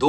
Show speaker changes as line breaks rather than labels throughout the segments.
2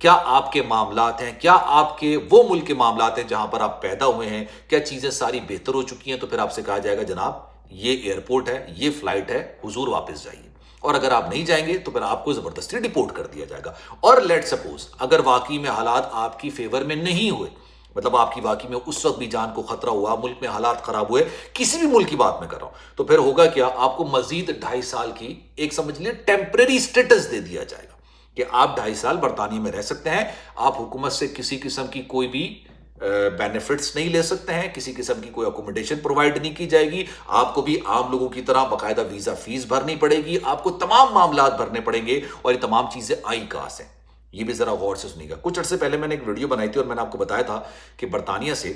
کیا آپ کے معاملات ہیں, کیا آپ کے وہ ملک کے معاملات ہیں جہاں پر آپ پیدا ہوئے ہیں, کیا چیزیں ساری بہتر ہو چکی ہیں, تو پھر آپ سے کہا جائے گا جناب یہ ایئرپورٹ ہے, یہ فلائٹ ہے, حضور واپس جائیے. اور اگر آپ نہیں جائیں گے تو پھر آپ کو زبردستی ڈیپورٹ کر دیا جائے گا. اور لیٹ سپوز اگر واقعی میں حالات آپ کی فیور میں نہیں ہوئے, مطلب آپ کی واقعی میں اس وقت بھی جان کو خطرہ ہوا, ملک میں حالات خراب ہوئے, کسی بھی ملک کی بات میں کر رہا ہوں, تو پھر ہوگا کیا, آپ کو مزید 2.5 سال کی ایک سمجھ لیے ٹیمپریری سٹیٹس دے دیا جائے گا کہ آپ 2.5 سال برطانیہ میں رہ سکتے ہیں. آپ حکومت سے کسی قسم کی کوئی بھی بینیفٹس نہیں لے سکتے ہیں, کسی قسم کی کوئی اکوموڈیشن پرووائڈ نہیں کی جائے گی, آپ کو بھی عام لوگوں کی طرح باقاعدہ ویزا فیس بھرنی پڑے گی, آپ کو تمام معاملات بھرنے پڑیں گے. اور یہ تمام چیزیں آئی کہاں سے, یہ بھی ذرا غور سے سنیے گا. کچھ عرصے پہلے میں نے ایک ویڈیو بنائی تھی اور میں نے آپ کو بتایا تھا کہ برطانیہ سے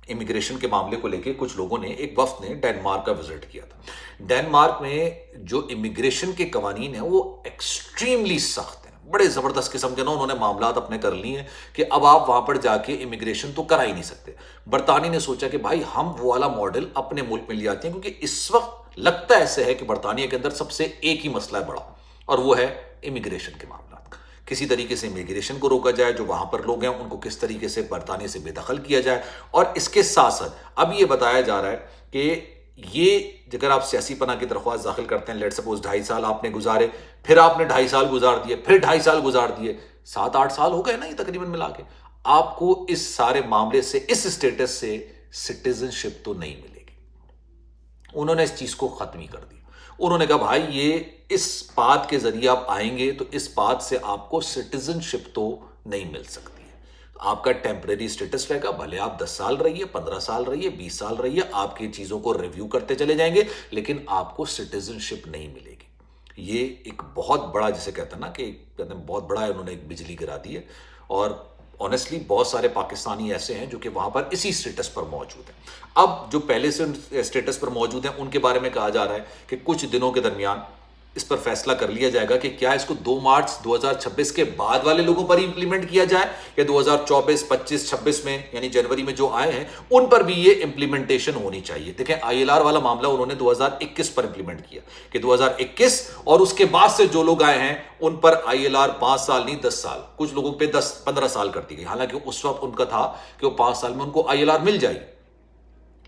امیگریشن کے معاملے کو لے کے کچھ لوگوں نے, ایک وفد نے ڈینمارک کا وزٹ کیا تھا. ڈینمارک میں جو امیگریشن کے قوانین ہیں وہ ایکسٹریملی سخت ہیں, بڑے زبردست قسم کے نا انہوں نے معاملات اپنے کر لیے ہیں کہ اب آپ وہاں پر جا کے امیگریشن تو کرا ہی نہیں سکتے. برطانیہ نے سوچا کہ بھائی ہم وہ والا ماڈل اپنے ملک میں لے آتے ہیں, کیونکہ اس وقت لگتا ایسے ہے کہ برطانیہ کے اندر سب سے ایک ہی مسئلہ ہے بڑا, اور وہ ہے امیگریشن کے معاملات. کسی طریقے سے امیگریشن کو روکا جائے, جو وہاں پر لوگ ہیں ان کو کس طریقے سے برطانیہ سے بے دخل کیا جائے. اور اس کے ساتھ ساتھ اب یہ بتایا جا رہا ہے کہ یہ اگر آپ سیاسی پناہ کی درخواست داخل کرتے ہیں, لیٹ سپوز 2.5 سال آپ نے گزارے, پھر آپ نے 2.5 سال گزار دیے, پھر 2.5 سال گزار دیے, 7-8 سال ہو گئے نا یہ تقریباً ملا کے, آپ کو اس سارے معاملے سے, اس سٹیٹس سے سٹیزن شپ تو نہیں ملے گی. انہوں نے اس چیز کو ختم ہی کر دیا. انہوں نے کہا بھائی یہ اس بات کے ذریعے آپ آئیں گے تو اس بات سے آپ کو سٹیزن شپ تو نہیں مل سکتی ہے, آپ کا ٹیمپریری سٹیٹس رہے گا, بھلے آپ 10 سال رہیے, 15 سال رہیے, 20 سال رہیے, آپ کی چیزوں کو ریویو کرتے چلے جائیں گے, لیکن آپ کو سٹیزن شپ نہیں ملے گی. یہ ایک بہت بڑا, جسے کہتے ہیں نا کہ بہت بڑا انہوں نے ایک بجلی گرا دی ہے. اور آنیسٹلی بہت سارے پاکستانی ایسے ہیں جو کہ وہاں پر اسی سٹیٹس پر موجود ہیں. اب جو پہلے سے سٹیٹس پر موجود ہیں ان کے بارے میں کہا جا رہا ہے کہ کچھ دنوں کے درمیان اس پر فیصلہ کر لیا جائے گا کہ کیا اس کو 2 مارچ 2026 کے بعد والے لوگوں پر ہی امپلیمنٹ کیا جائے, یا 2024, 25, 26 میں یعنی جنوری میں جو آئے ہیں ان پر بھی یہ امپلیمنٹیشن ہونی چاہیے. دیکھیں ILR والا معاملہ انہوں نے 2021 پر امپلیمنٹ کیا کہ 2021 اور اس کے بعد سے جو لوگ آئے ہیں ان پر ILR 5 سال نہیں 10 سال, کچھ لوگوں پہ 10-15 سال کر دی گئی. حالانکہ اس وقت ان کا تھا کہ وہ 5 سال میں ان کو ILR مل جائے گی.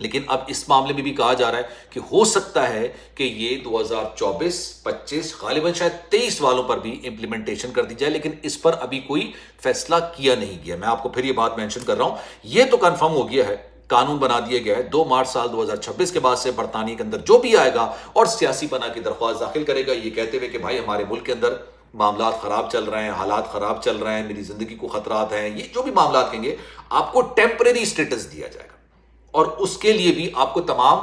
لیکن اب اس معاملے میں بھی کہا جا رہا ہے کہ ہو سکتا ہے کہ یہ 2024, 25, غالباً شاید 23 والوں پر بھی امپلیمنٹیشن کر دی جائے, لیکن اس پر ابھی کوئی فیصلہ کیا نہیں گیا. میں آپ کو پھر یہ بات مینشن کر رہا ہوں, یہ تو کنفرم ہو گیا ہے, قانون بنا دیا گیا ہے 2 مارچ سال 2026 کے بعد سے برطانیہ کے اندر جو بھی آئے گا اور سیاسی پناہ کی درخواست داخل کرے گا یہ کہتے ہوئے کہ بھائی ہمارے ملک کے اندر معاملات خراب چل رہے ہیں, حالات خراب چل رہے ہیں, میری زندگی کو خطرات ہیں, یہ جو بھی معاملات کہیں گے آپ کو ٹیمپریری سٹیٹس دیا جائے گا. اور اس کے لیے بھی آپ کو تمام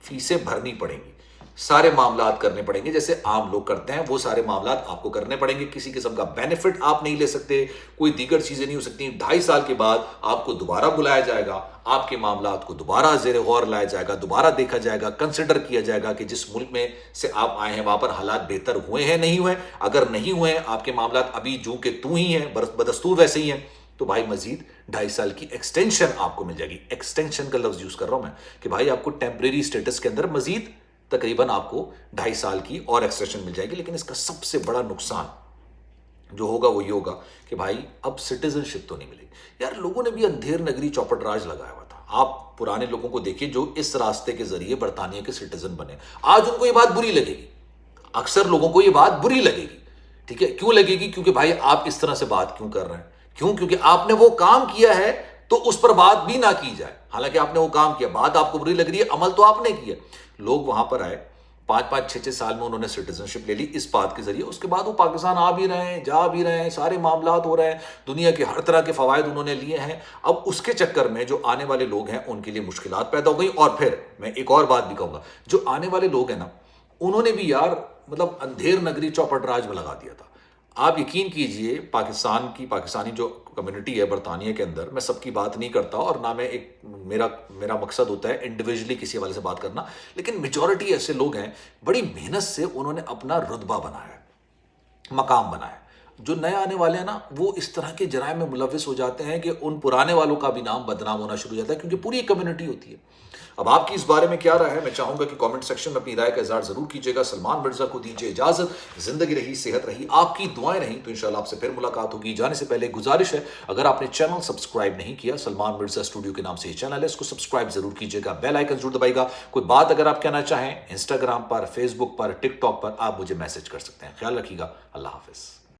فیسیں بھرنی پڑیں گی, سارے معاملات کرنے پڑیں گے جیسے عام لوگ کرتے ہیں, وہ سارے معاملات آپ کو کرنے پڑیں گے. کسی قسم کا بینیفٹ آپ نہیں لے سکتے, کوئی دیگر چیزیں نہیں ہو سکتی. 2.5 سال کے بعد آپ کو دوبارہ بلایا جائے گا, آپ کے معاملات کو دوبارہ زیر غور لایا جائے گا, دوبارہ دیکھا جائے گا, کنسیڈر کیا جائے گا کہ جس ملک میں سے آپ آئے ہیں وہاں پر حالات بہتر ہوئے ہیں نہیں ہوئے. اگر نہیں ہوئے ہیں, آپ کے معاملات ابھی جو کہ تو ہی ہیں, بدستور ویسے ہی ہیں, تو بھائی مزید 2.5 سال کی ایکسٹینشن آپ کو مل جائے گی. ایکسٹینشن کا لفظ یوز کر رہا ہوں میں کہ بھائی آپ کو ٹیمپریری سٹیٹس کے اندر مزید تقریباً آپ کو 2.5 سال کی اور ایکسٹینشن مل جائے گی. لیکن اس کا سب سے بڑا نقصان جو ہوگا وہ یہ ہوگا کہ بھائی اب سٹیزن شپ تو نہیں ملے گی. یار لوگوں نے بھی اندھیر نگری چوپٹ راج لگایا ہوا تھا. آپ پرانے لوگوں کو دیکھیے جو اس راستے کے ذریعے برطانیہ کے سٹیزن بنے, آج ان کو یہ بات بری لگے گی. اکثر لوگوں کو یہ بات بری لگے گی. ٹھیک ہے, کیوں لگے گی؟ کیونکہ بھائی آپ اس طرح سے بات کیوں کر رہے ہیں؟ کیوں؟ کیونکہ آپ نے وہ کام کیا ہے تو اس پر بات بھی نہ کی جائے. حالانکہ آپ نے وہ کام کیا, بات آپ کو بری لگ رہی ہے, عمل تو آپ نے کیا. لوگ وہاں پر آئے, 5-5, 6-6 سال میں انہوں نے سٹیزن شپ لے لی اس بات کے ذریعے. اس کے بعد وہ پاکستان آ بھی رہے ہیں, جا بھی رہے ہیں, سارے معاملات ہو رہے ہیں, دنیا کے ہر طرح کے فوائد انہوں نے لیے ہیں. اب اس کے چکر میں جو آنے والے لوگ ہیں ان کے لیے مشکلات پیدا ہو گئی. اور پھر میں ایک اور بات بھی کہوں گا, جو آنے والے لوگ ہیں نا انہوں نے بھی یار مطلب اندھیر نگری چوپٹ راج میں لگا دیا تھا. آپ یقین کیجئے پاکستانی جو کمیونٹی ہے برطانیہ کے اندر, میں سب کی بات نہیں کرتا اور نہ میں ایک میرا مقصد ہوتا ہے انڈیویجولی کسی والے سے بات کرنا, لیکن میجورٹی ایسے لوگ ہیں بڑی محنت سے انہوں نے اپنا رتبہ بنایا, مقام بنایا. جو نئے آنے والے ہیں نا وہ اس طرح کے جرائم میں ملوث ہو جاتے ہیں کہ ان پرانے والوں کا بھی نام بدنام ہونا شروع ہو جاتا ہے، کیونکہ پوری ایک کمیونٹی ہوتی ہے۔ اب آپ کی اس بارے میں کیا رائے ہے؟ میں چاہوں گا کہ کامنٹ سیکشن میں اپنی رائے کا اظہار ضرور کیجیے گا۔ سلمان مرزا کو دیجیے اجازت، زندگی رہی، صحت رہی، آپ کی دعائیں رہیں تو انشاءاللہ آپ سے پھر ملاقات ہوگی۔ جانے سے پہلے گزارش ہے، اگر آپ نے چینل سبسکرائب نہیں کیا، سلمان مرزا اسٹوڈیو کے نام سے یہ چینل ہے، اس کو سبسکرائب ضرور کیجیے گا، بیل آئیکن ضرور دبائیے گا۔ کوئی بات اگر آپ کہنا چاہیں انسٹاگرام پر، فیس بک پر، ٹک ٹاک پر، آپ مجھے میسج کر سکتے ہیں۔ خیال رکھیے گا، اللہ حافظ۔